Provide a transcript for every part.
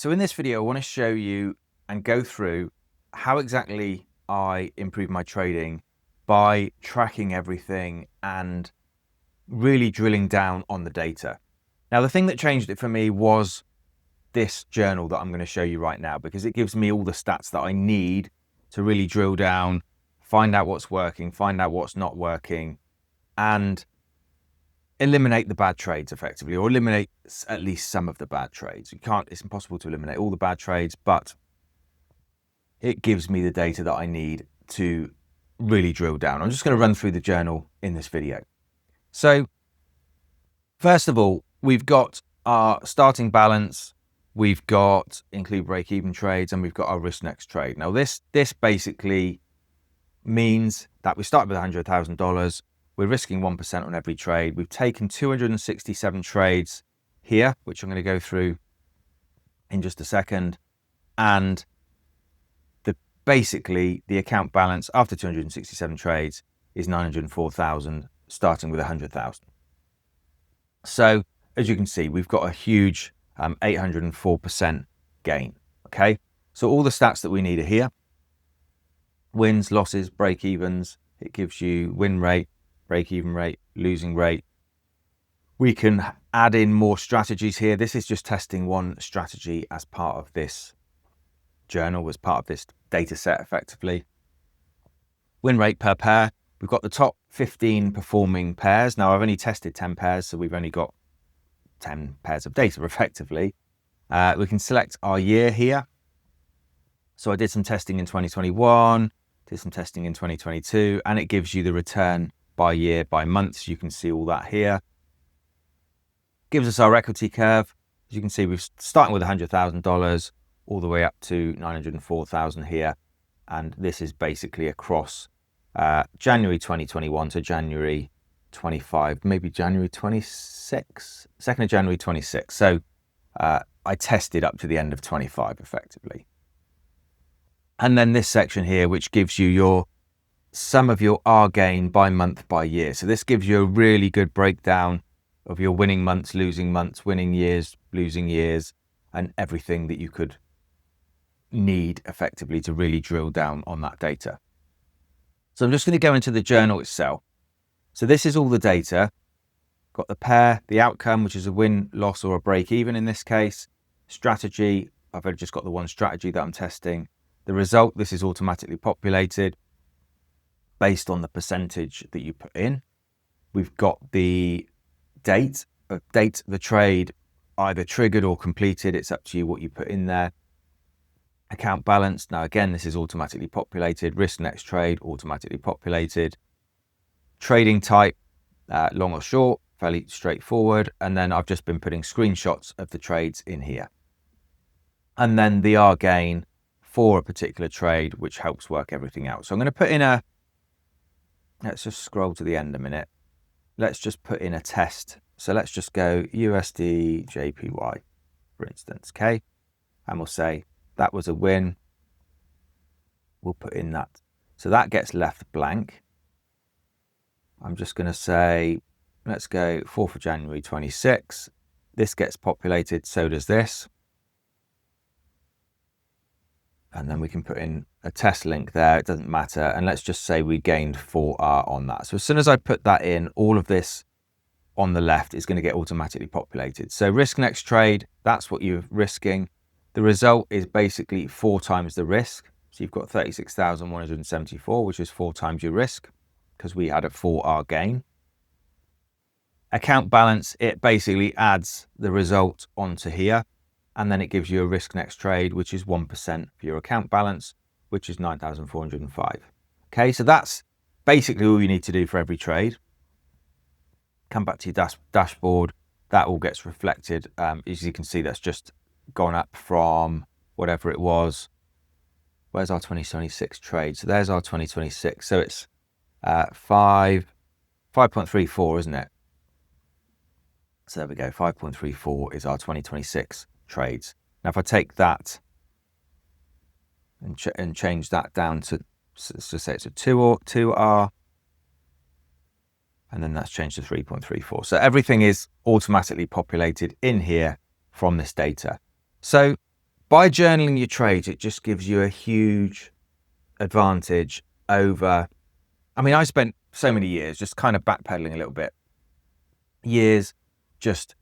So in this video, I want to show you and go through how exactly I improve my trading by tracking everything and really drilling down on the data. Now, the thing that changed it for me was this journal that I'm going to show you right now, because it gives me all the stats that I need to really drill down, find out what's working, find out what's not working, and eliminate the bad trades effectively, or eliminate at least some of the bad trades. It's impossible to eliminate all the bad trades, but it gives me the data that I need to really drill down. I'm just going to run through the journal in this video. So first of all, we've got our starting balance, we've got include break-even trades, and we've got our risk next trade. Now this basically means that we start with $100,000. We're risking 1% on every trade. We've taken 267 trades here, which I'm going to go through in just a second. And basically the account balance after 267 trades is 904,000, starting with 100,000. So as you can see, we've got a huge 804% gain. Okay, so all the stats that we need are here: wins, losses, break evens. It gives you win rate, break even rate, losing rate. We can add in more strategies here. This is just testing one strategy as part of this journal, as part of this data set effectively. Win rate per pair. We've got the top 15 performing pairs. Now I've only tested 10 pairs, so we've only got 10 pairs of data effectively. We can select our year here. So I did some testing in 2021, did some testing in 2022, and it gives you the return by year, by month. So you can see all that here. Gives us our equity curve. As you can see, we're starting with $100,000 all the way up to 904,000 here. And this is basically across January 2021 to January 25, maybe January 26, 2nd of January 26. So I tested up to the end of 25 effectively. And then this section here, which gives you some of your R gain by month, by year. So this gives you a really good breakdown of your winning months, losing months, winning years, losing years, and everything that you could need effectively to really drill down on that data. So I'm just going to go into the journal itself. So this is all the data. Got the pair, the outcome, which is a win, loss, or a break even in this case. Strategy, I've only just got the one strategy that I'm testing. The result, this is automatically populated based on the percentage that you put in. We've got the date the trade either triggered or completed. It's up to you what you put in there. Account balance. Now again, this is automatically populated. Risk next trade, automatically populated. Trading type, long or short, fairly straightforward. And then I've just been putting screenshots of the trades in here. And then the R gain for a particular trade, which helps work everything out. So I'm going to put in let's just scroll to the end a minute. Let's just put in a test. So let's just go USD JPY, for instance, okay? And we'll say that was a win. We'll put in that. So that gets left blank. I'm just going to say, let's go 4th of January 26. This gets populated, so does this. And then we can put in a test link there. It doesn't matter. And let's just say we gained 4R on that. So as soon as I put that in, all of this on the left is going to get automatically populated. So risk next trade, that's what you're risking. The result is basically 4 times the risk. So you've got 36,174, which is 4 times your risk, because we had a 4R gain. Account balance, it basically adds the result onto here. And then it gives you a risk next trade, which is 1% for your account balance, which is 9,405. Okay, so that's basically all you need to do for every trade. Come back to your dashboard. That all gets reflected. As you can see, that's just gone up from whatever it was. Where's our 2026 trade? So there's our 2026. So it's 5.34, isn't it? So there we go. 5.34 is our 2026 trades. Now if I take that and change that down to, let's just say it's a 2R, and then that's changed to 3.34. So everything is automatically populated in here from this data. So by journaling your trades, it just gives you a huge advantage over, I mean, I spent so many years just kind of backpedaling a little bit, years just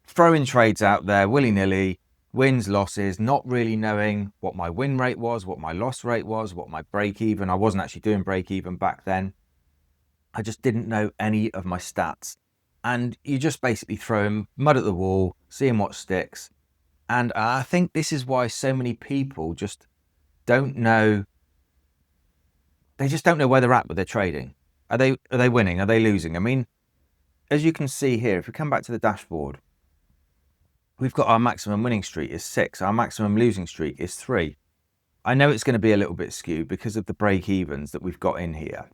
throwing trades out there willy-nilly, wins, losses, not really knowing what my win rate was, what my loss rate was, what my break even. I wasn't actually doing break even back then. I just didn't know any of my stats. And you just basically throw mud at the wall, seeing what sticks. And I think this is why so many people just don't know. They just don't know where they're at with their trading. Are they winning? Are they losing? I mean, as you can see here, if we come back to the dashboard, we've got our maximum winning streak is 6. Our maximum losing streak is 3. I know it's going to be a little bit skewed because of the break evens that we've got in here,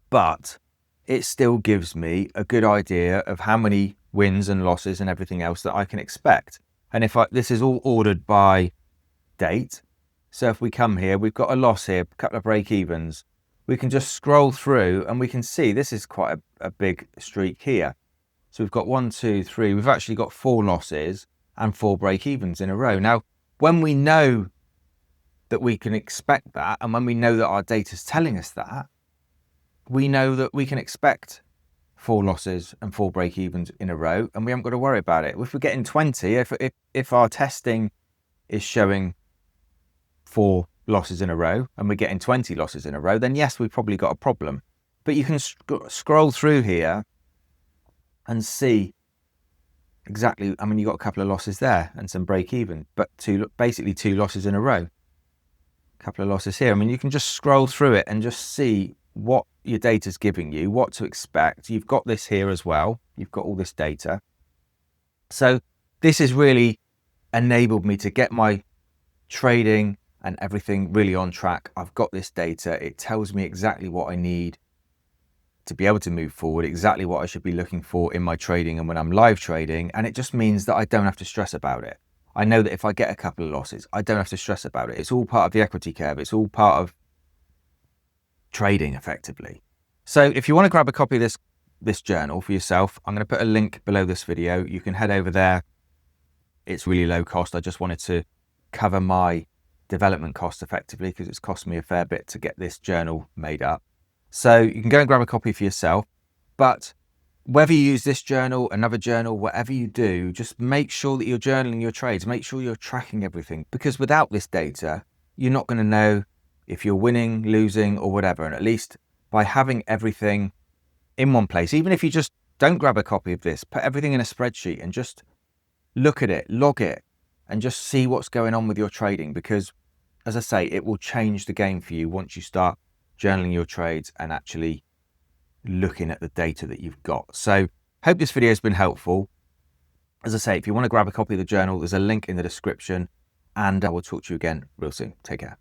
but it still gives me a good idea of how many wins and losses and everything else that I can expect. And if this is all ordered by date, so if we come here, we've got a loss here, a couple of break evens, we can just scroll through and we can see this is quite a big streak here. So we've got 1, 2, 3, we've actually got 4 losses and 4 break evens in a row. Now, when we know that we can expect that, and when we know that our data is telling us that, we know that we can expect 4 losses and 4 break evens in a row, and we haven't got to worry about it. If we're getting 20, if our testing is showing 4 losses in a row and we're getting 20 losses in a row, then yes, we've probably got a problem. But you can scroll through here and see exactly, I mean, you got a couple of losses there and some break even, but basically 2 losses in a row. A couple of losses here. I mean, you can just scroll through it and just see what your data's giving you, what to expect. You've got this here as well. You've got all this data. So this has really enabled me to get my trading and everything really on track. I've got this data. It tells me exactly what I need to be able to move forward, exactly what I should be looking for in my trading and when I'm live trading. And it just means that I don't have to stress about it. I know that if I get a couple of losses, I don't have to stress about it. It's all part of the equity curve. It's all part of trading effectively. So if you want to grab a copy of this journal for yourself, I'm going to put a link below this video. You can head over there. It's really low cost. I just wanted to cover my development cost effectively because it's cost me a fair bit to get this journal made up. So you can go and grab a copy for yourself. But whether you use this journal, another journal, whatever you do, just make sure that you're journaling your trades. Make sure you're tracking everything, because without this data, you're not going to know if you're winning, losing, or whatever. And at least by having everything in one place, even if you just don't grab a copy of this, put everything in a spreadsheet and just look at it, log it, and just see what's going on with your trading. Because as I say, it will change the game for you once you start journaling your trades and actually looking at the data that you've got. So hope this video has been helpful. As I say, if you want to grab a copy of the journal, there's a link in the description, and I will talk to you again real soon. Take care.